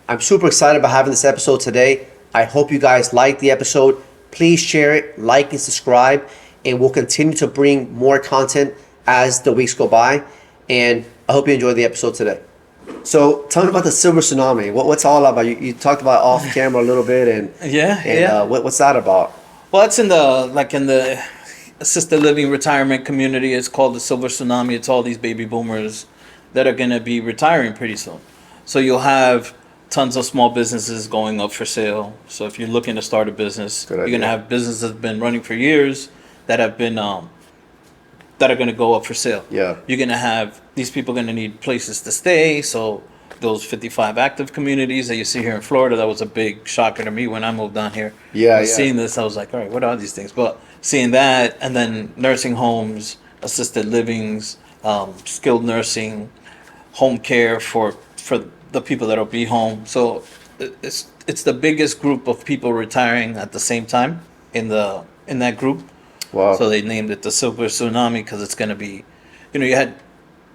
I'm super excited about having this episode today. I hope you guys like the episode. Please share it, like and subscribe, and we'll continue to bring more content as the weeks go by. And I hope you enjoyed the episode today. So tell me about the silver tsunami. What's all about? You talked about off camera a little bit, and what's that about? Well, it's in the assisted living retirement community. It's called the silver tsunami. It's all these baby boomers that are going to be retiring pretty soon. So you'll have tons of small businesses going up for sale. So if you're looking to start a business, you're going to have businesses that have been running for years that have been that are going to go up for sale. Yeah. You're going to have these people going to need places to stay. So those 55 active communities that you see here in Florida, that was a big shocker to me when I moved down here. Seeing this, I was like, all right, what are these things? But seeing that, and then nursing homes, assisted livings, skilled nursing, home care for the people that'll be home. So it's the biggest group of people retiring at the same time in that group. Wow. So they named it the silver tsunami because it's going to be,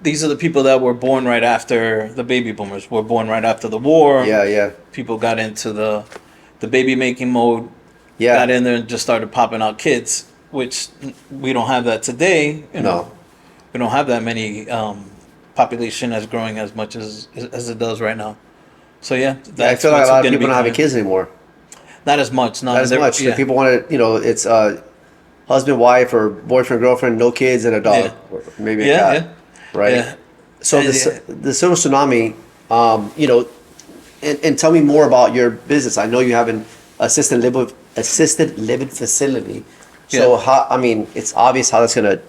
these are the people that were born right after the baby boomers were born right after the war. Yeah. People got into the baby making mode. Yeah. Got in there and just started popping out kids, which we don't have that today. No. We don't have that many population as growing as much as it does right now. So yeah, I feel like a lot of people don't have kids anymore. Not as much. Not as much. Yeah. People want to, it's husband, wife, or boyfriend, girlfriend, no kids, and a dog, or maybe a cat, right? Yeah. So the silver tsunami, and tell me more about your business. I know you have an assisted living facility. So it's obvious how that's going to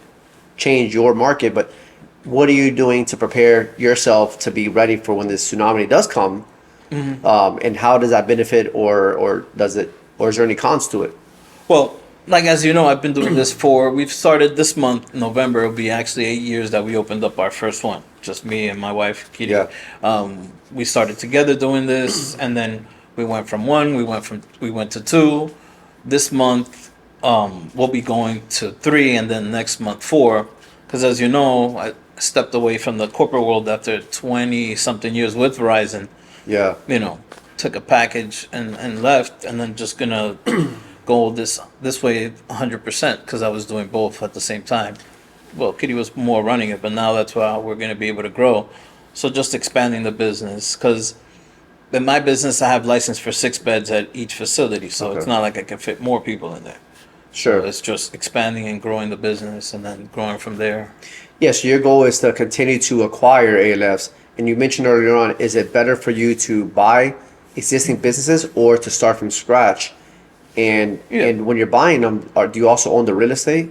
change your market, but what are you doing to prepare yourself to be ready for when this tsunami does come? Mm-hmm. And how does that benefit, or is there any cons to it? Well, like, as you know, I've been doing this we've started this month, November. It'll be actually 8 years that we opened up our first one. Just me and my wife, Kitty. Yeah. We started together doing this, and then we went from one, we went to two. This month, we'll be going to 3, and then next month 4. Because as you know, I stepped away from the corporate world after 20-something years with Verizon. Yeah. Took a package and left, and then just gonna go this way 100% because I was doing both at the same time. Well, Kitty was more running it, but now that's how we're going to be able to grow. So just expanding the business, because in my business I have license for 6 beds at each facility, so It's not like I can fit more people in there. Sure. So it's just expanding and growing the business and then growing from there. Yes, your goal is to continue to acquire ALFs. And you mentioned earlier on, is it better for you to buy existing businesses or to start from scratch? And when you're buying them, do you also own the real estate?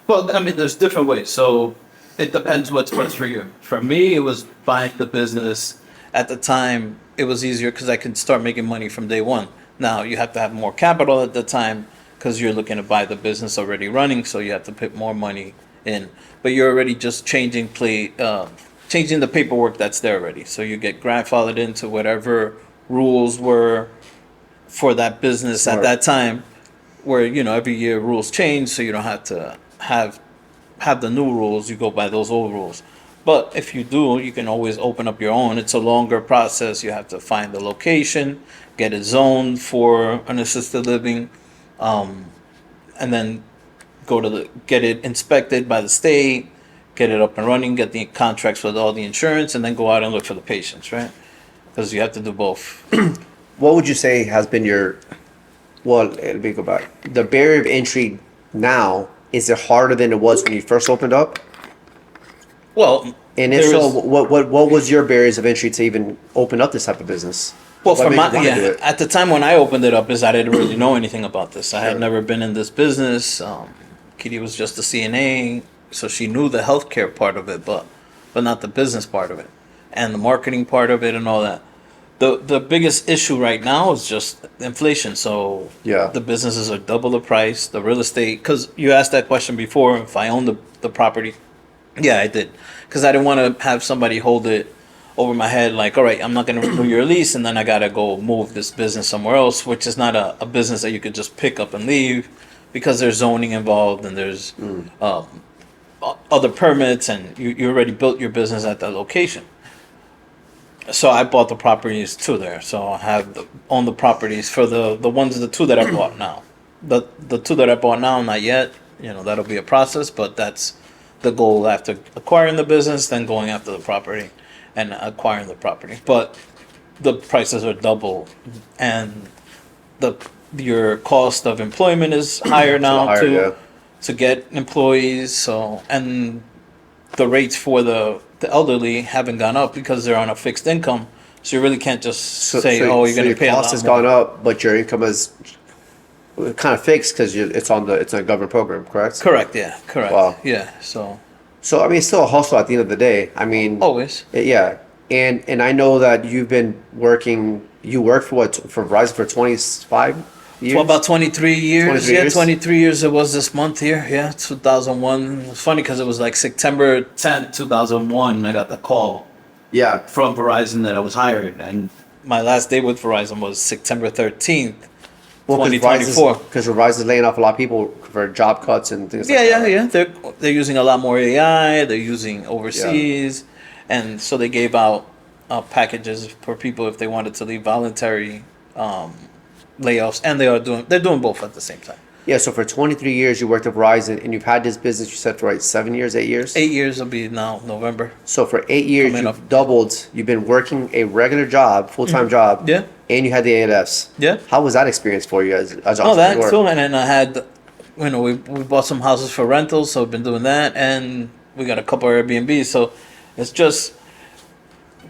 Well, there's different ways. So it depends what's best for you. For me, it was buying the business. At the time, it was easier because I could start making money from day one. Now, you have to have more capital at the time because you're looking to buy the business already running, so you have to put more money in. But you're already just changing the paperwork that's there already. So you get grandfathered into whatever rules were for that business at that time, where every year rules change, so you don't have to have the new rules. You go by those old rules. But if you do, you can always open up your own. It's a longer process. You have to find the location, get it zoned for an assisted living, and then get it inspected by the state, get it up and running, get the contracts with all the insurance, and then go out and look for the patients, right? Because you have to do both. What would you say has been let me go back. The barrier of entry now, is it harder than it was when you first opened up? Well, and if so, what was your barriers of entry to even open up this type of business? Well, at the time when I opened it up, I didn't really know anything about this. I had never been in this business. Kitty was just a CNA, so she knew the healthcare part of it, but not the business part of it, and the marketing part of it, and all that. The biggest issue right now is just inflation. So the businesses are double the price. The real estate, because you asked that question before, if I own the property. Yeah, I did. Because I didn't want to have somebody hold it over my head like, all right, I'm not going to renew your lease, and then I got to go move this business somewhere else, which is not a business that you could just pick up and leave, because there's zoning involved and there's other permits, and you already built your business at that location. So I bought the properties too there. So I have own the properties for the two that I bought now. The two that I bought now, not yet. That'll be a process, but that's the goal after acquiring the business, then going after the property and acquiring the property. But the prices are double, and your cost of employment is higher now higher, too, yeah. to get employees. So, and the rates for the elderly haven't gone up because they're on a fixed income. So you really can't just say, "Oh, you're going to pay a lot more." Your cost has gone up, but your income is kind of fixed because it's a government program, correct? Correct. Yeah. Correct. Wow. Yeah. So So I mean, it's still a hustle at the end of the day. I mean, always. yeah. And I know that you've been working. You worked for Verizon for 25 years. For about 23 years. 23 Yeah, years? 23 years it was this month here. Yeah, 2001. It's funny because it was like September 10th, 2001. I got the call Yeah. from Verizon that I was hired. And my last day with Verizon was September 13th, 2024. Because Verizon's laying off a lot of people for job cuts and things like that. Yeah. They're using a lot more AI. They're using overseas. And so they gave out packages for people if they wanted to leave, voluntary layoffs, and they're doing both at the same time. Yeah, so for 23 years you worked at Verizon, and you've had this business, you said, for 7 years, 8 years? 8 years will be now November. So for 8 years Coming you've up. doubled, you've been working a regular job, full-time job. Yeah. And you had the ALFs. Yeah. How was that experience for you as an Oh, that entrepreneur? too. And then I had, we bought some houses for rentals, so I've been doing that, and we got a couple of Airbnbs. So it's just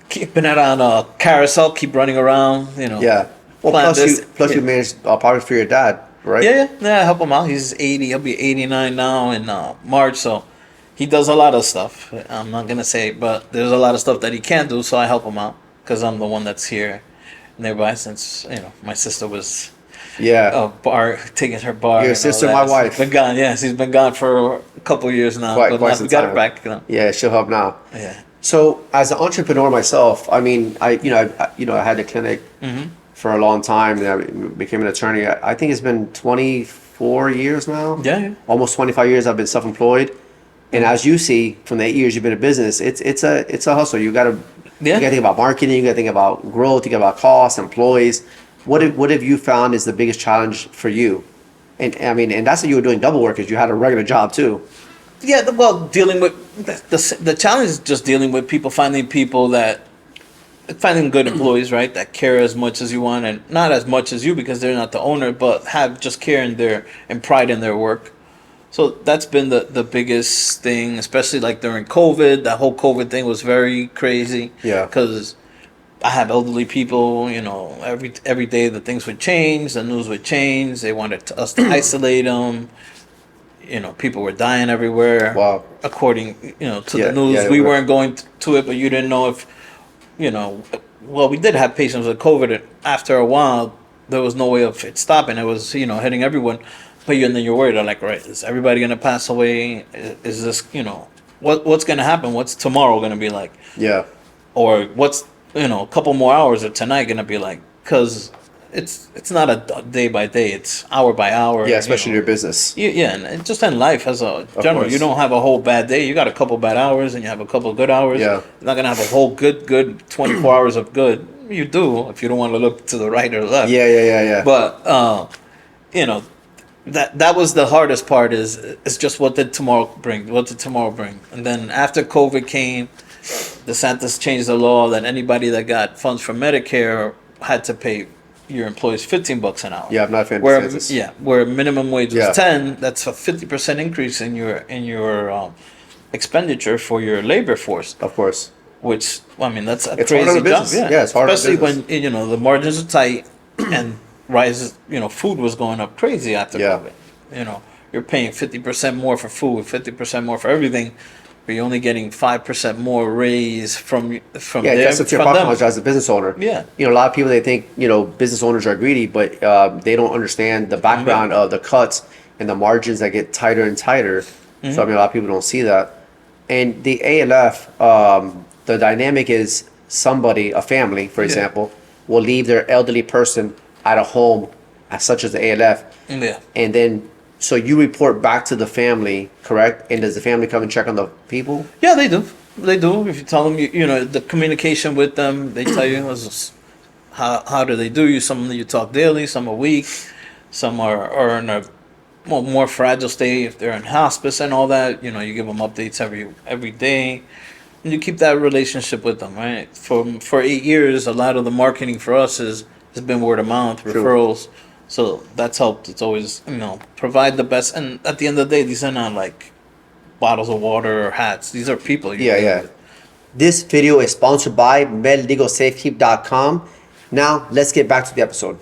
keeping it on a carousel, keep running around, Yeah. Well, plan plus you managed property for your dad, right? Yeah, I help him out. He's 80. He'll be 89 now in March. So he does a lot of stuff. I'm not gonna say, but there's a lot of stuff that he can't do. So I help him out because I'm the one that's here nearby. Since my sister was Yeah. taking her bar. Your and all sister, that. my She's wife. been gone. Yeah, she's been gone for a couple of years now. Quite but now some we got time. her back. Yeah, she'll help now. Yeah. So as an entrepreneur myself, I mean, I had a clinic for a long time, and I became an attorney. I think it's been 24 years now. Yeah. Almost 25 years I've been self-employed. And as you see, from the 8 years you've been in business, it's a hustle. You gotta think about marketing, you gotta think about growth, you gotta think about costs, employees. What have you found is the biggest challenge for you? And I mean, and that's what you were doing double work, because you had a regular job too. Yeah, well, dealing with the challenge is just dealing with finding good employees, right? That care as much as you want, and not as much as you because they're not the owner, but have just care and pride in their work. So that's been the biggest thing, especially like during COVID. That whole COVID thing was very crazy. Yeah. Because I have elderly people, every day the things would change, the news would change. They wanted us to isolate them. People were dying everywhere. Wow. According, to the news. Yeah, We weren't going to it, but you didn't know if, well, we did have patients with COVID. And after a while, there was no way of it stopping. It was, hitting everyone. But then you're worried, like, right, is everybody going to pass away? Is this, what's going to happen? What's tomorrow going to be like? Yeah. Or what's, a couple more hours of tonight going to be like? Because it's not a day by day, it's hour by hour. Yeah, especially in your business. Yeah, and just in life as a general, course. you don't have a whole bad day. You got a couple bad hours and you have a couple good hours. Yeah. You're not gonna have a whole good 24 hours of good. You do if you don't want to look to the right or left. Yeah. But that was the hardest part is just what did tomorrow bring? What did tomorrow bring? And then after COVID came, DeSantis changed the law that anybody that got funds from Medicare had to pay your employees $15 an hour. Yeah, I'm not a fan of where DeSantis. where minimum wage was Yeah. 10, that's a 50% increase in your expenditure for your labor force. Of course. Which that's a It's hard crazy on a job. business. Yeah, it's hard on a especially business. when the margins are tight and rises. Food was going up crazy after Yeah. COVID. You're paying 50% more for food, 50% more for everything. But you're only getting 5% more raise from Yeah, there, that's what you're from talking them. about as a business owner. Yeah. A lot of people, they think, business owners are greedy, but they don't understand the background of the cuts and the margins that get tighter and tighter. So, a lot of people don't see that. And the ALF, the dynamic is a family, for example, will leave their elderly person at a home, such as the ALF. Yeah. And then, so you report back to the family, correct? And does the family come and check on the people? Yeah, they do. They do. If you tell them, you know, the communication with them, they tell you how do they do you. Some you talk daily, some a week, some are in a more fragile state if they're in hospice and all that. You know, you give them updates every day, and you keep that relationship with them, right? For 8 years, a lot of the marketing for us has been word of mouth, referrals. So that's helped. It's always, you know, provide the best. And at the end of the day, these are not like bottles of water or hats. These are people. Yeah. This video is sponsored by MedlegalSafekeep.com. Now, let's get back to the episode.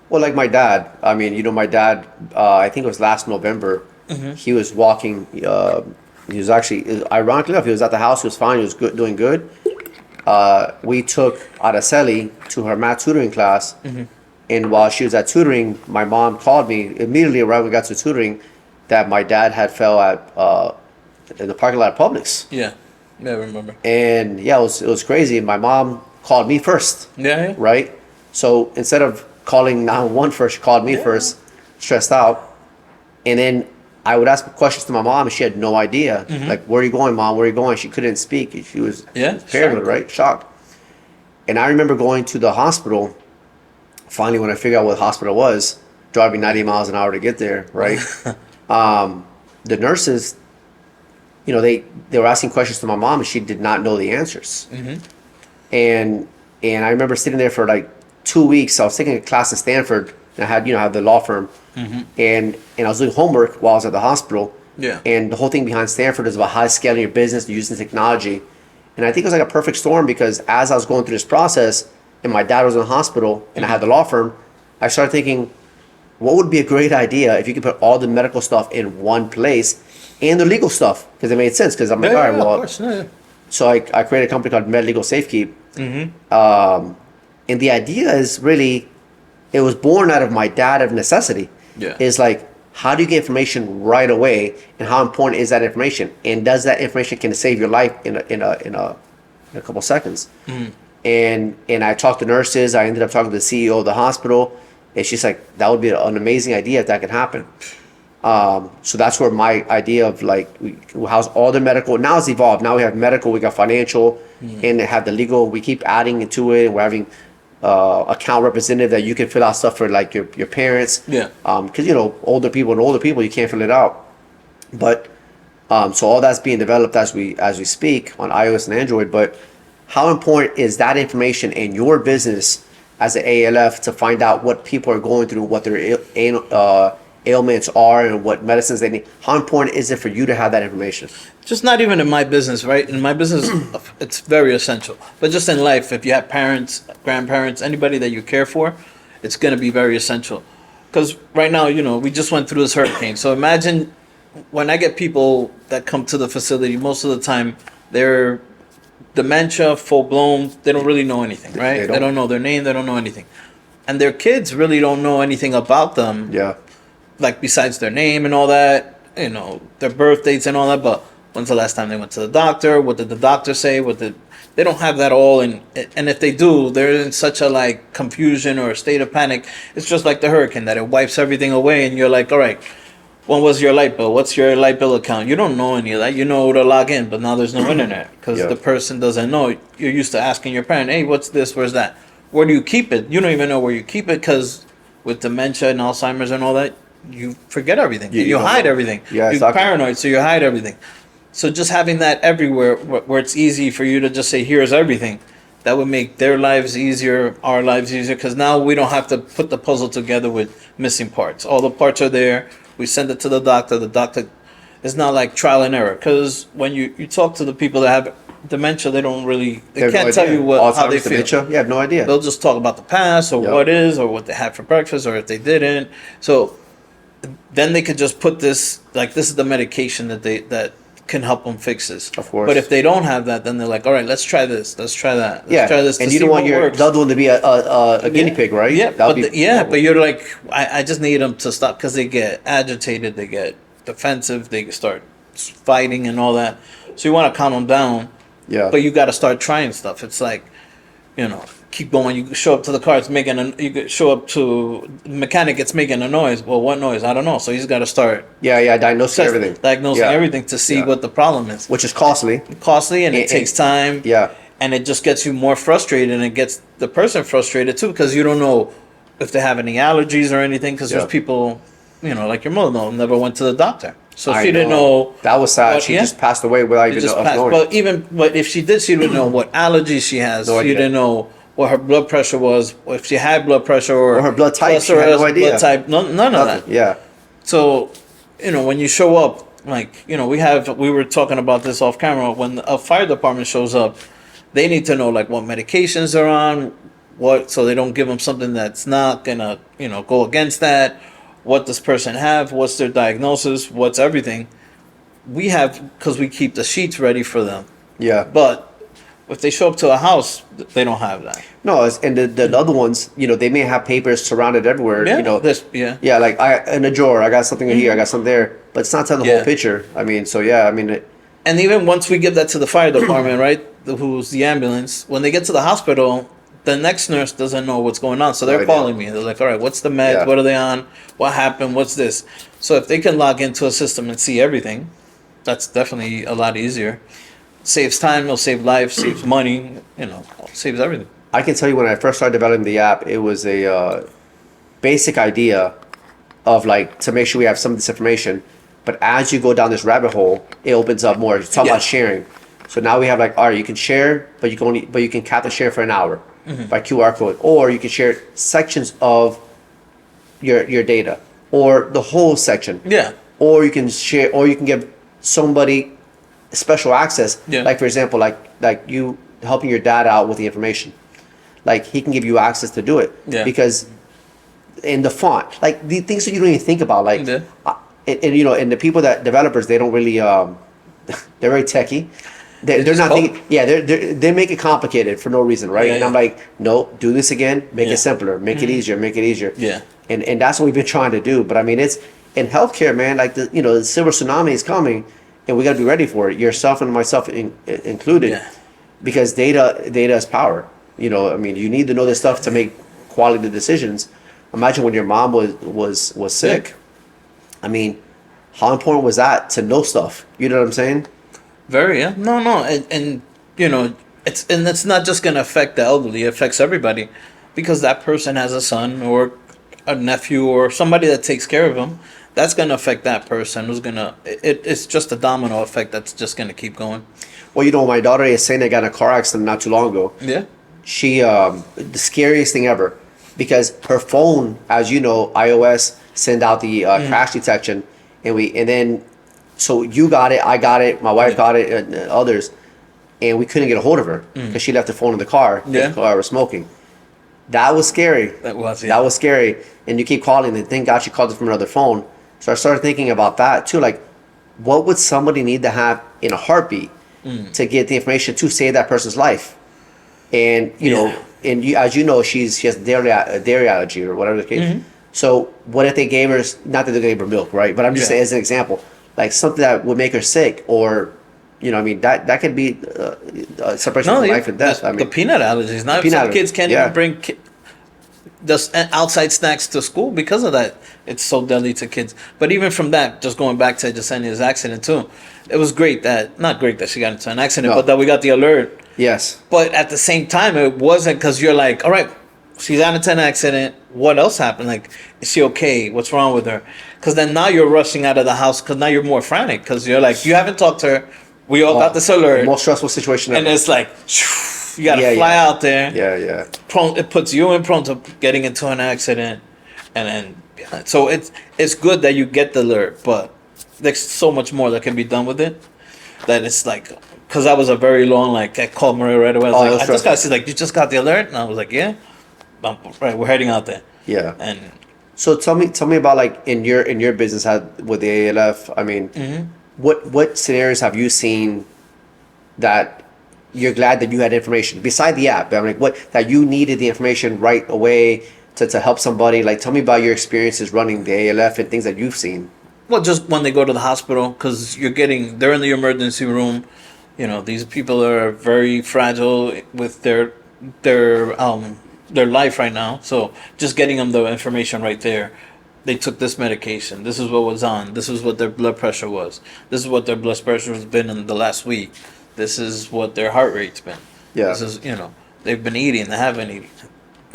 Well, like my dad, I mean, you know, my dad, I think it was last November, he was walking, he was actually, ironically enough, he was at the house, he was fine, he was doing good. We took Araceli to her math tutoring class, and while she was at tutoring, my mom called me immediately right when we got to tutoring that my dad had fell in the parking lot of Publix. Yeah, I remember. And yeah, it was crazy. My mom called me first. Yeah. Right? So instead of calling 911 first, she called me first, stressed out. And then I would ask questions to my mom, and she had no idea. Like, where are you going, Mom? Where are you going? She couldn't speak. She was paranoid, right? Shocked. And I remember going to the hospital. Finally, when I figured out what the hospital was, driving 90 miles an hour to get there, right? The nurses, you know, they were asking questions to my mom, and she did not know the answers. And I remember sitting there for like 2 weeks. I was taking a class in Stanford, and I had the law firm, and I was doing homework while I was at the hospital. Yeah. And the whole thing behind Stanford is about how scaling your business using technology. And I think it was like a perfect storm, because as I was going through this process, and my dad was in the hospital, and I had the law firm, I started thinking, what would be a great idea if you could put all the medical stuff in one place and the legal stuff? Because it made sense. Because I'm like, all right, well. Of course. Yeah. So I created a company called Medlegal Safekeep. And the idea is really, it was born out of my dad of necessity. Yeah. Is like, how do you get information right away, and how important is that information? And does that information can save your life in a couple seconds? And I talked to nurses. I ended up talking to the CEO of the hospital, and she's like, that would be an amazing idea if that could happen. So that's where my idea of like, how's all the medical, now it's evolved. Now we have medical, we got financial, and have the legal. We keep adding into it, and we're having account representative that you can fill out stuff for like your parents. Yeah. Because, you know, older people, you can't fill it out. But so all that's being developed as we speak on iOS and Android. But how important is that information in your business as an ALF to find out what people are going through, what their ailments are, and what medicines they need? How important is it for you to have that information? Just not even in my business, right? In my business, it's very essential. But just in life, if you have parents, grandparents, anybody that you care for, it's going to be very essential. Because right now, you know, we just went through this hurricane. So imagine when I get people that come to the facility, most of the time they're dementia, full blown. They don't really know anything, right? They don't know their name. They don't know anything. And their kids really don't know anything about them. Yeah. Like besides their name and all that, you know, their birth dates and all that. But when's the last time they went to the doctor? What did the doctor say? They don't have that all. And if they do, they're in such a like confusion or a state of panic. It's just like the hurricane, that it wipes everything away. And you're like, all right, when was your light bill? What's your light bill account? You don't know any of that. You know to log in, but now there's no internet because the person doesn't know. You're used to asking your parent, hey, what's this? Where's that? Where do you keep it? You don't even know where you keep it, because with dementia and Alzheimer's and all that, you forget everything. You hide everything. Yeah, you're paranoid, so you hide everything. So just having that everywhere where it's easy for you to just say, here's everything, that would make their lives easier, our lives easier, because now we don't have to put the puzzle together with missing parts. All the parts are there. We send it to the doctor. The doctor is not like trial and error, because when you talk to the people that have dementia, they can't tell you how they feel. Dementia? You have no idea. They'll just talk about the past or what is or what they had for breakfast or if they didn't. So then they could just put this, like, this is the medication that can help them fix this. Of course. But if they don't have that, then they're like, all right, let's try this. Let's try that. Let's try this. And you don't want your loved one to be a guinea pig, right? Yeah, but you're like, I just need them to stop, because they get agitated, they get defensive, they start fighting and all that. So you want to calm them down. Yeah. But you got to start trying stuff. It's like, you know, keep going. You show up to the car, it's making you could show up to the mechanic, it's making a noise. Well, what noise? I don't know. So he's got to start diagnosing everything. Diagnosing everything to see what the problem is. Which is costly. And it takes time. Yeah. And it just gets you more frustrated, and it gets the person frustrated too, because you don't know if they have any allergies or anything, because there's people, like your mother never went to the doctor. So she didn't know. That was sad. She just passed away without even knowing. But if she did, she didn't know what allergies she has. She didn't know what her blood pressure was, or if she had blood pressure, or her blood type. She had no idea. Blood type, none of that. Yeah. So, when you show up, we were talking about this off camera. When a fire department shows up, they need to know what medications they're on, so they don't give them something that's not gonna, go against that. What does person have? What's their diagnosis? What's everything? We have, because we keep the sheets ready for them. Yeah. But if they show up to a house, they don't have that. No, and the other ones, they may have papers surrounded everywhere. Yeah. Yeah, like in a drawer, I got something here, I got something there, but it's not telling the whole picture. I mean, so yeah, I mean. And even once we give that to the fire department, right, who's the ambulance, when they get to the hospital, the next nurse doesn't know what's going on. So they're calling me. They're like, all right, what's the meds? Yeah. What are they on? What happened? What's this? So if they can log into a system and see everything, that's definitely a lot easier. Saves time, it'll save lives, saves money, saves everything. I can tell you when I first started developing the app, it was a basic idea of to make sure we have some of this information. But as you go down this rabbit hole, it opens up more. It's talking about sharing. So now we have all right, you can share, but you can cap the share for an hour by QR code, or you can share sections of your data, or the whole section. Yeah. Or you can share, or you can give somebody special access. Yeah. Like for example, like you helping your dad out with the information, he can give you access to do it. Yeah. Because in the font, the things that you don't even think about, and the people developers, they don't really they're very techie. They're not thinking. Yeah, they make it complicated for no reason, right? And I'm like, no, do this again. Make it simpler. Make it easier. Make it easier. Yeah. And that's what we've been trying to do. But I mean, it's in healthcare, man. The silver tsunami is coming, and we got to be ready for it. Yourself and myself included, because data is power. I mean, you need to know this stuff to make quality decisions. Imagine when your mom was sick. I mean, how important was that to know stuff? You know what I'm saying? Very, yeah. No, and it's not just gonna affect the elderly; it affects everybody, because that person has a son or a nephew or somebody that takes care of them. That's gonna affect that person. It's just a domino effect that's just gonna keep going. Well, my daughter is saying they got in a car accident not too long ago. Yeah. She the scariest thing ever, because her phone, as you know, iOS send out the crash detection, and then. So you got it, I got it, my wife got it, and others, and we couldn't get a hold of her because she left the phone in the car. Yeah. The car was smoking. That was scary. That was scary. And you keep calling, and thank God she called us from another phone. So I started thinking about that too. What would somebody need to have in a heartbeat to get the information to save that person's life? And and as you know, she has dairy allergy or whatever the case. So what if they gave her, not that they gave her milk, right? But I'm just saying as an example. Something that would make her sick, or, that could be a separation of life and death. The peanut allergies. Now some kids can't even bring just outside snacks to school because of that. It's so deadly to kids. But even from that, just going back to Jasenia's accident too, it was not great that she got into an accident, but that we got the alert. Yes. But at the same time, it wasn't, because you're like, all right, she's got into an accident. What else happened? Is she okay? What's wrong with her? Because then now you're rushing out of the house, because now you're more frantic, because you're like, you haven't talked to her. We all got this alert. Most stressful situation ever. And it's like, you got to fly out there. Yeah. It puts you in prone to getting into an accident. And then, so it's good that you get the alert, but there's so much more that can be done with it. That it's because that was a very long, I called Maria right away. I just got to see, you just got the alert? And I was like, yeah. Right, we're heading out there. Yeah. And so tell me about in your business with the ALF. I mean, what scenarios have you seen that you're glad that you had information beside the app? I mean, that you needed the information right away to help somebody? Tell me about your experiences running the ALF and things that you've seen. Well, just when they go to the hospital, because they're in the emergency room. These people are very fragile with their their life right now. So just getting them the information right there. They took this medication. This is what was on. This is what their blood pressure was. This is what their blood pressure has been in the last week. This is what their heart rate's been. Yeah. This is, they've been eating. They haven't eaten.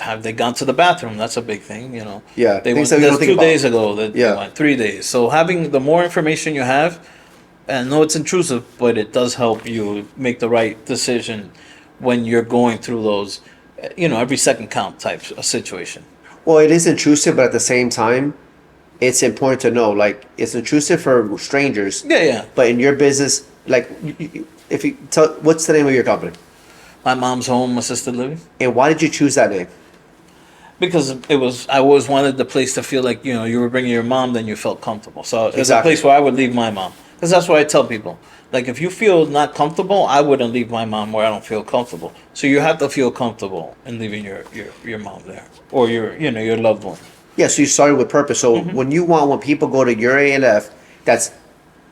Have they gone to the bathroom? That's a big thing, Yeah. They things went that we don't think 2 about. days ago. They Yeah. went 3 days. So having the more information you have, and I know it's intrusive, but it does help you make the right decision when you're going through those, every second count type of situation. Well, it is intrusive, but at the same time, it's important to know, like, it's intrusive for strangers. Yeah, yeah. But in your business, like, if you tell, what's the name of your company? My mom's home assisted living. And why did you choose that name? Because I always wanted the place to feel like, you were bringing your mom, then you felt comfortable. So it's a Exactly. place where I would leave my mom. Because that's what I tell people. Like, if you feel not comfortable, I wouldn't leave my mom where I don't feel comfortable. So you have to feel comfortable in leaving your mom there. Or your loved one. Yeah, so you started with purpose. So when people go to your ALF, that's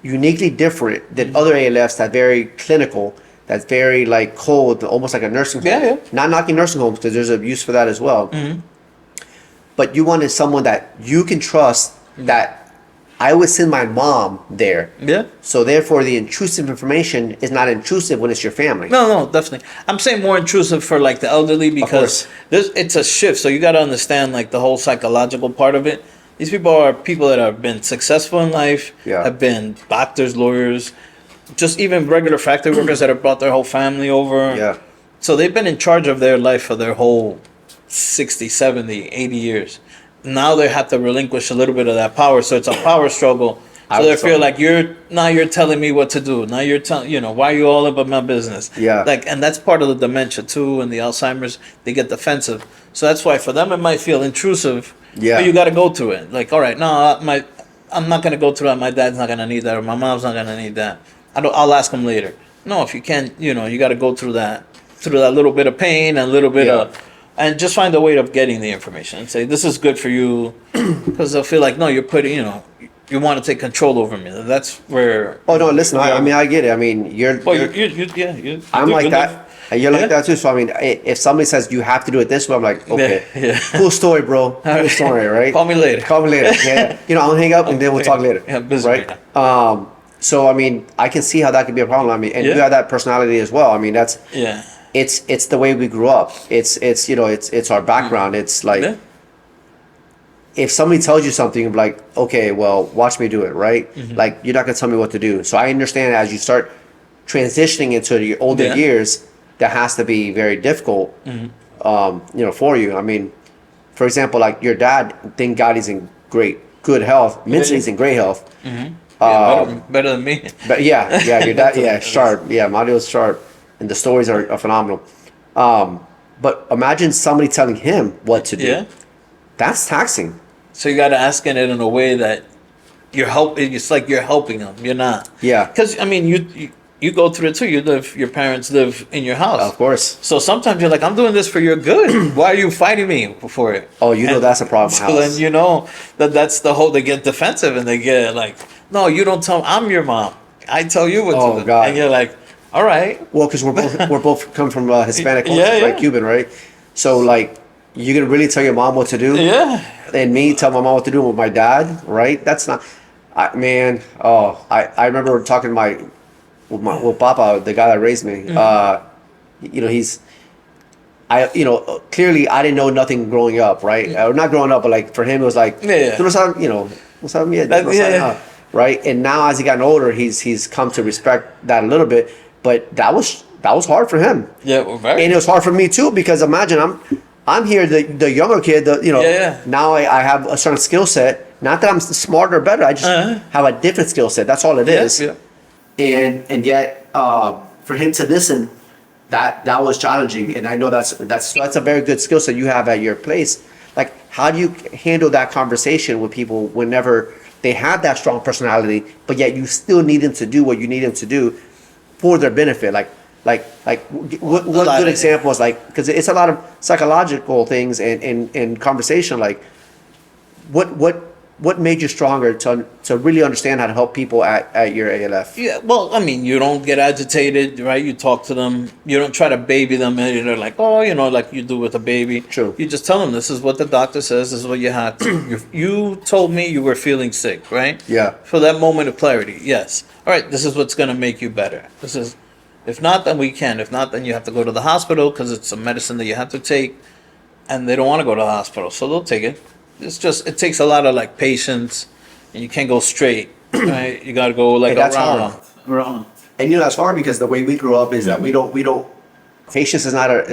uniquely different than other ALFs that very clinical, that's very like cold, almost like a nursing home. Yeah, yeah. Not knocking nursing homes because there's a use for that as well. But you wanted someone that you can trust that I would send my mom there. Yeah. So therefore the intrusive information is not intrusive when it's your family. No, definitely. I'm saying more intrusive for like the elderly because it's a shift. So you got to understand like the whole psychological part of it. These people are people that have been successful in life, Yeah. have been doctors, lawyers, just even regular factory workers that have brought their whole family over. Yeah. So they've been in charge of their life for their whole 60, 70, 80 years. Now they have to relinquish a little bit of that power. So it's a power struggle. So they feel like you're telling me what to do. Now you're telling, why are you all about my business? Yeah. Like, and that's part of the dementia too, and the Alzheimer's, they get defensive. So that's why for them it might feel intrusive. Yeah. But you got to go through it. Like, all right, no, I'm not going to go through that. My dad's not going to need that, or my mom's not going to need that. I'll ask them later. No, if you can't, you got to go through that little bit of pain, and a little bit of, and just find a way of getting the information and say, this is good for you, because they'll feel like, no, you're putting, you want to take control over me. That's where. Oh no, listen. I mean, I get it. I mean, you're. Well, you're I'm like that. And you're like that too. So I mean, if somebody says you have to do it this way, I'm like, okay, cool story, bro. Cool story, right? Call me later. Yeah. I'll hang up and then we'll talk later. Yeah, busy right? now. So I mean, I can see how that could be a problem. I mean, and you have that personality as well. I mean, that's it's the way we grew up. It's our background. It's like if somebody tells you something, like, okay, well, watch me do it, right? Like, you're not gonna tell me what to do. So I understand as you start transitioning into your older years, that has to be very difficult, for you. I mean, for example, like your dad, thank God he's in good health. Mentally, he's in great health. Better than me. But your dad, sharp. Yeah, Mario's sharp, and the stories are phenomenal. But imagine somebody telling him what to do. Yeah. That's taxing. So you got to ask it in a way that you're helping. It's like you're helping them. You're not. Yeah. Because I mean, you go through it too. Your parents live in your house. Of course. So sometimes you're like, I'm doing this for your good. Why are you fighting me for it? Oh, that's a problem. So then you know that's the whole. They get defensive and they get like, no, you don't tell. I'm your mom. I tell you what to do. Oh God. And you're like, all right. Well, because we're both come from Hispanic culture, Yeah, right? Cuban, right? So like, you can really tell your mom what to do. Yeah. And me tell my mom what to do with my dad, right? That's not, I remember talking with Papa, the guy that raised me. Clearly I didn't know nothing growing up, right? Or not growing up, but like for him it was like, right? And now as he gotten older, he's come to respect that a little bit, but that was hard for him. Yeah, well, very. And it was hard for me too, because imagine I'm here, the younger kid, now I have a certain skill set. Not that I'm smarter or better, I just have a different skill set. That's all it is. Yeah. And yet, for him to listen, that was challenging. And I know that's a very good skill set you have at your place. Like, how do you handle that conversation with people whenever they have that strong personality, but yet you still need them to do what you need them to do for their benefit? What good example is, like, because it's a lot of psychological things and conversation. Like, what what made you stronger to really understand how to help people at your ALF? Yeah, well, I mean, you don't get agitated, right? You talk to them. You don't try to baby them, and they're like, oh, like you do with a baby. True. You just tell them, this is what the doctor says. This is what you have to. You told me you were feeling sick, right? Yeah. For that moment of clarity, yes. All right, this is what's going to make you better. This is, if not, then we can. If not, then you have to go to the hospital because it's a medicine that you have to take, and they don't want to go to the hospital, so they'll take it. It's just, it takes a lot of like patience, and you can't go straight, right? You got to go like that's around. hard. Around. And that's hard because the way we grew up is that we don't. Patience is not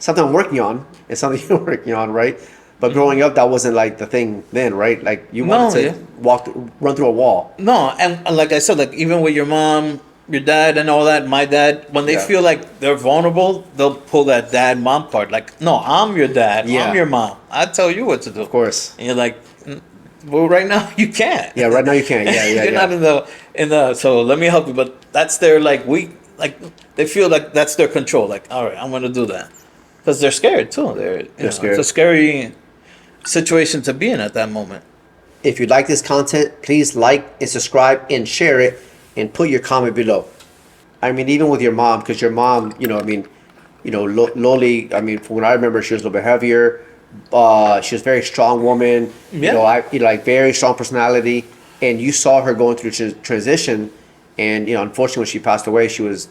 something I'm working on. It's something you're working on, right? But growing up, that wasn't like the thing then, right? Like you wanted to run through a wall. No, and like I said, like even with your mom, your dad, and all that. My dad, when they feel like they're vulnerable, they'll pull that dad-mom card. Like, no, I'm your dad. I'm your mom. I tell you what to do. Of course. And you're like, well, right now you can't. Yeah, right now you can't. Yeah, You're not in the. So let me help you. But that's their they feel like that's their control. Like, all right, I'm gonna do that because they're scared too. They're scared. It's a scary situation to be in at that moment. If you like this content, please like and subscribe and share it and put your comment below. I mean, even with your mom, because your mom, Loli, I mean, from what I remember, she was a little bit heavier. She was a very strong woman. Yeah. Very strong personality. And you saw her going through transition. And, unfortunately, when she passed away, she was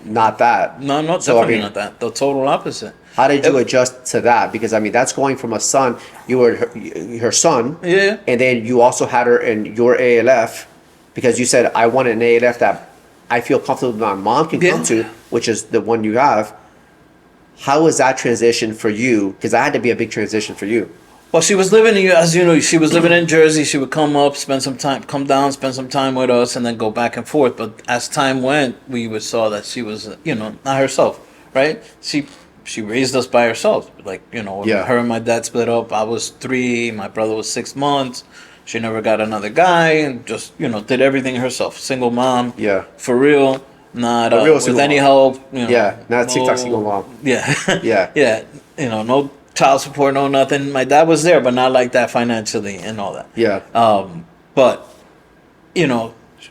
not that. No, definitely not that. The total opposite. How did you adjust to that? Because, I mean, that's going from a son. You were her son. Yeah. And then you also had her in your ALF. Because you said, I want an ALF that I feel comfortable my mom can come to, which is the one you have. How was that transition for you? Because that had to be a big transition for you. Well, she was living she was living in Jersey. She would come up, come down, spend some time with us, and then go back and forth. But as time went, we saw that she was, not herself, right? She raised us by herself. Like, her and my dad split up. I was 3, my brother was 6 months. She never got another guy and just, did everything herself. Single mom. Yeah. For real. Not with any help. Not TikTok single mom. Yeah. Yeah. Yeah. No child support, no nothing. My dad was there, but not like that financially and all that. Yeah. But,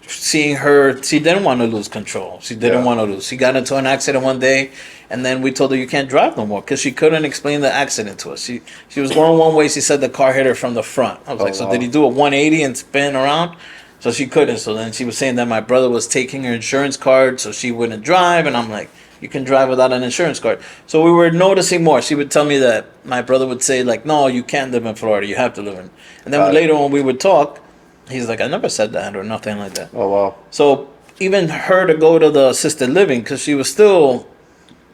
seeing her, she didn't want to lose control. She didn't want to lose. She got into an accident one day, and then we told her you can't drive no more because she couldn't explain the accident to us. She was going one way. She said the car hit her from the front. I was so did he do a 180 and spin around? So she couldn't. So then she was saying that my brother was taking her insurance card so she wouldn't drive, and I'm like, you can drive without an insurance card. So we were noticing more. She would tell me that my brother would say like, no, you can't live in Florida. You have to live in. And then later when we would talk, he's like, I never said that or nothing like that. Oh, wow. So even her to go to the assisted living, because she was still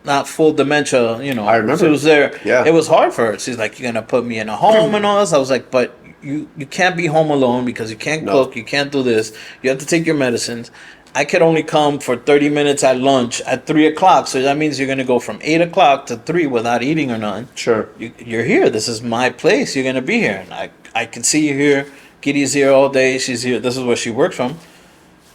not full dementia, I remember. She was there. Yeah. It was hard for her. She's like, you're going to put me in a home and all this. I was like, but you can't be home alone because you can't cook. You can't do this. You have to take your medicines. I could only come for 30 minutes at lunch at 3 o'clock. So that means you're going to go from 8 o'clock to 3 without eating or none. Sure. You're here. This is my place. You're going to be here. And I can see you here. Kitty's here all day. She's here. This is where she works from.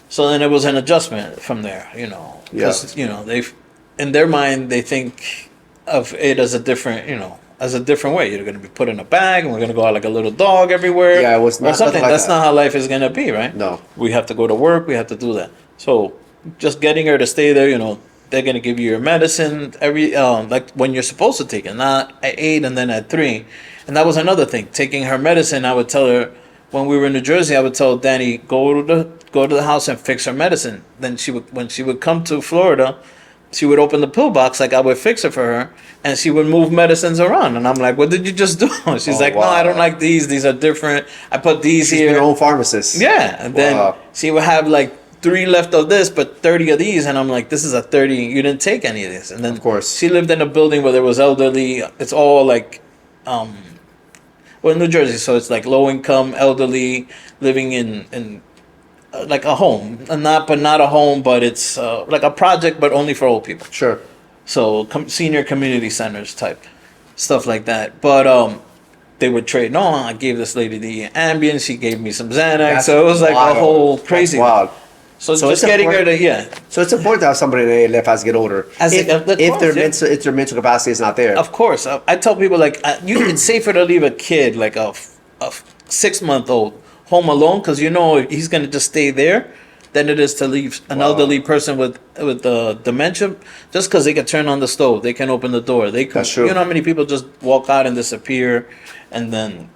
So then it was an adjustment from there, Because, they've, in their mind, they think of it as a different, way. You're going to be put in a bag and we're going to go out like a little dog everywhere. Yeah, it was not something. Like That's not how life is going to be, right? No. We have to go to work. We have to do that. So just getting her to stay there, they're going to give you your medicine like when you're supposed to take it, not at 8 and then at 3. And that was another thing. Taking her medicine, I would tell her, when we were in New Jersey, I would tell Danny, go to the house and fix her medicine. Then when she would come to Florida, she would open the pill box like I would fix it for her, and she would move medicines around. And I'm like, what did you just do? She's like, no, I don't like these. These are different. I put these here. She's her own pharmacist. Yeah, and then she would have like 3 left of this, but 30 of these, and I'm like, this is a 30. You didn't take any of this. And then of course she lived in a building where there was elderly. It's all like, in New Jersey, so it's like low income, elderly, living in like a home, not a home, but it's like a project, but only for old people. Sure. So senior community centers type stuff like that. But they would trade. No, I gave this lady the Ambien. She gave me some Xanax. So it was like a whole crazy. Wow. So just getting her to So it's important to have somebody in ALF as they get older. If their mental capacity is not there. Of course, I tell people like it's safer to leave a kid like a 6-month-old home alone because you know he's going to just stay there than it is to leave an elderly person with dementia just because they can turn on the stove, they can open the door, they can. That's true. You know how many people just walk out and disappear, and then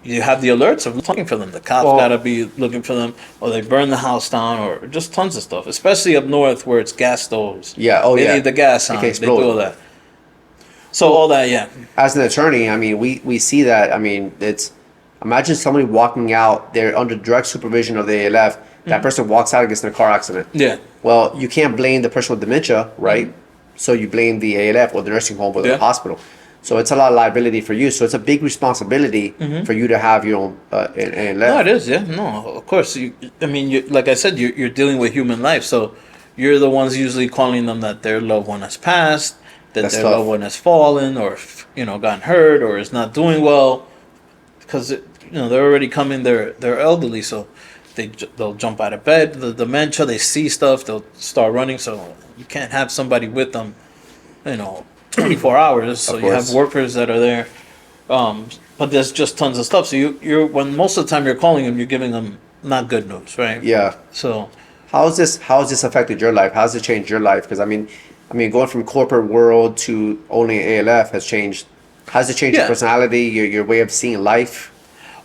you have the alerts of looking for them. The cops gotta be looking for them, or they burn the house down, or just tons of stuff. Especially up north where it's gas stoves. Yeah. Oh, they yeah. leave the gas on. They do all that. So all that, yeah. As an attorney, I mean, we see that. I mean, it's imagine somebody walking out. They're under direct supervision of the ALF. That person walks out and gets in a car accident. Yeah. Well, you can't blame the person with dementia, right? So you blame the ALF or the nursing home or the hospital. So it's a lot of liability for you. So it's a big responsibility for you to have your own ALF. No, it is. Yeah. No, of course. Like I said, you're dealing with human life. So you're the ones usually calling them that their loved one has passed, that their loved one has fallen, or gotten hurt, or is not doing well, because they're already coming. They're elderly, so they'll jump out of bed. The dementia, they see stuff, they'll start running. So you can't have somebody with them, 24 hours. So you have workers that are there. But there's just tons of stuff. So you're when most of the time you're calling them, you're giving them not good news, right? Yeah. So how has this affected your life? How has it changed your life? Because I mean, going from corporate world to only ALF has changed. How's it changed your personality, your way of seeing life?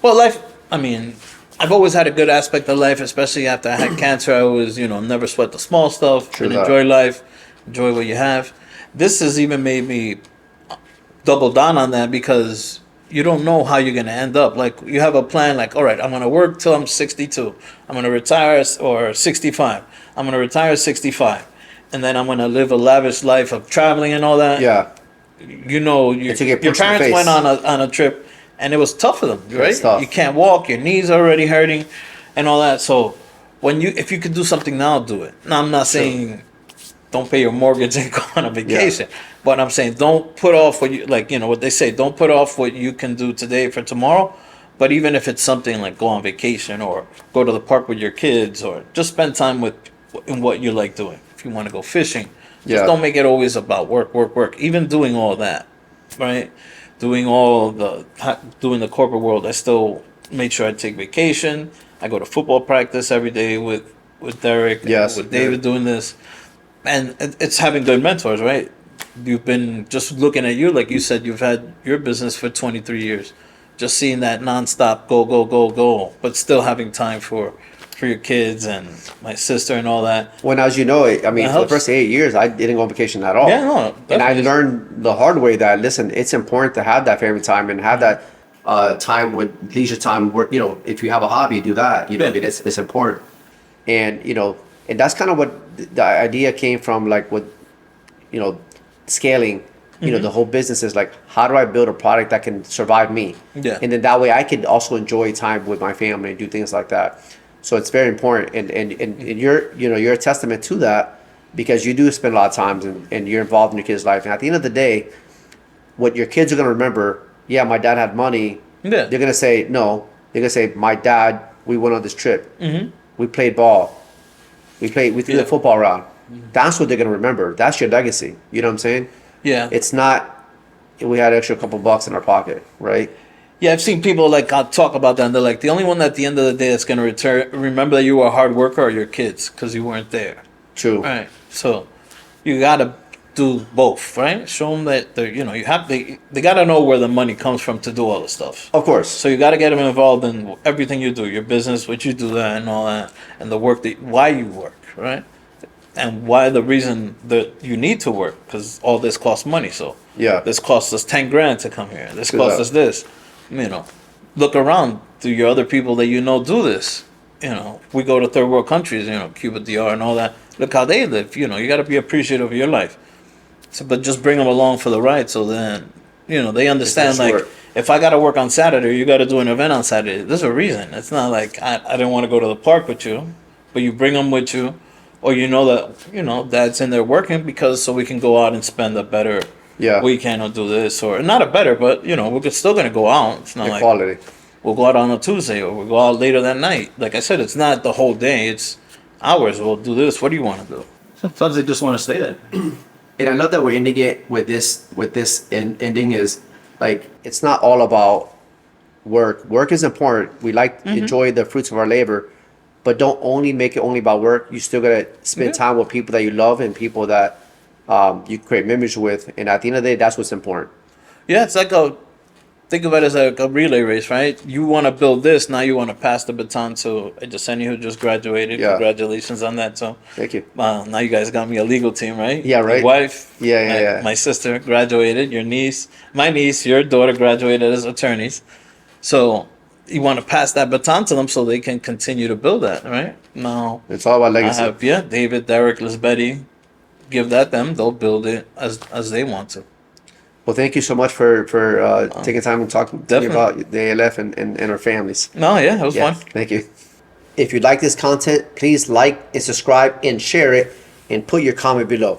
Well, life. I mean, I've always had a good aspect of life, especially after I had cancer. I always, never sweat the small stuff and enjoy life, enjoy what you have. This has even made me double down on that because you don't know how you're going to end up. Like, you have a plan like, all right, I'm going to work till I'm 62. I'm going to retire, or 65. I'm going to retire at 65. And then I'm going to live a lavish life of traveling and all that. Yeah. Your parents went on a trip, and it was tough for them, right? It's tough. You can't walk, your knees are already hurting, and all that. So if you could do something now, do it. Now, I'm not saying don't pay your mortgage and go on a vacation, but I'm saying don't put off what they say, don't put off what you can do today for tomorrow. But even if it's something like go on vacation or go to the park with your kids or just spend time in what you like doing. If you want to go fishing, just don't make it always about work. Even doing all that, right? Doing the corporate world, I still made sure I take vacation. I go to football practice every day with Derek, with David doing this. And it's having good mentors, right? You've been just looking at you, like you said, you've had your business for 23 years. Just seeing that nonstop go, but still having time for your kids and my sister and all that. When, as you know, for the first 8 years, I didn't go on vacation at all. Yeah, no. And I learned the hard way that, listen, it's important to have that family time and have that time with leisure time. Work, if you have a hobby, do that. It's important. And and that's kind of what the idea came from. Like with scaling. The whole business is like, how do I build a product that can survive me? Yeah. And then that way I could also enjoy time with my family and do things like that. So it's very important, and you're a testament to that because you do spend a lot of time and you're involved in your kid's life. And at the end of the day, what your kids are gonna remember, my dad had money. Yeah. They're gonna say no. They're gonna say, my dad, we went on this trip. Mm-hmm. We played ball. We threw the football around. That's what they're gonna remember. That's your legacy. You know what I'm saying? Yeah. It's not we had extra couple bucks in our pocket, right? Yeah, I've seen people talk about that, and they're like, the only one at the end of the day that's going to remember that you were a hard worker are your kids because you weren't there. True. Right. So you got to do both, right? Show them that they got to know where the money comes from to do all the stuff. Of course. So you got to get them involved in everything you do, your business, what you do that and all that, and the work why you work, right? And why the reason that you need to work, because all this costs money. So this costs us 10 grand to come here. This costs us this. Look around. Do your other people that do this? We go to third world countries, Cuba, DR, and all that. Look how they live. You got to be appreciative of your life. So, but just bring them along for the ride. So then, they understand. Like, if I got to work on Saturday, you got to do an event on Saturday. There's a reason. It's not like I didn't want to go to the park with you, but you bring them with you, or that Dad's in there working so we can go out and spend a better. We cannot do this, or not a better, but we're still gonna go out. It's not like quality. We'll go out on a Tuesday, or we'll go out later that night. Like I said, it's not the whole day; it's hours. We'll do this. What do you want to do? Sometimes they just want to stay there. And I love that we're ending it with this ending is like it's not all about work. Work is important. We like enjoy the fruits of our labor, but don't only make it only about work. You still gotta spend time with people that you love and people that you create memories with. And at the end of the day, that's what's important. Yeah, it's like think of it as a relay race, right? You want to build this, now you want to pass the baton to Edeseni, who just graduated. Yeah. Congratulations on that. So, Thank you. now you guys got me a legal team, right? Yeah, right. Your wife, Yeah. my sister graduated. Your niece, my niece, your daughter graduated as attorneys. So you want to pass that baton to them so they can continue to build that, right? Now It's all about I legacy. have David, Derek, Lisbetti. Give that them. They'll build it as they want to. Well, thank you so much for taking time and talking to me Definitely. about the ALF and our families. No, yeah, it was fun. Thank you. If you like this content, please like and subscribe and share it and put your comment below.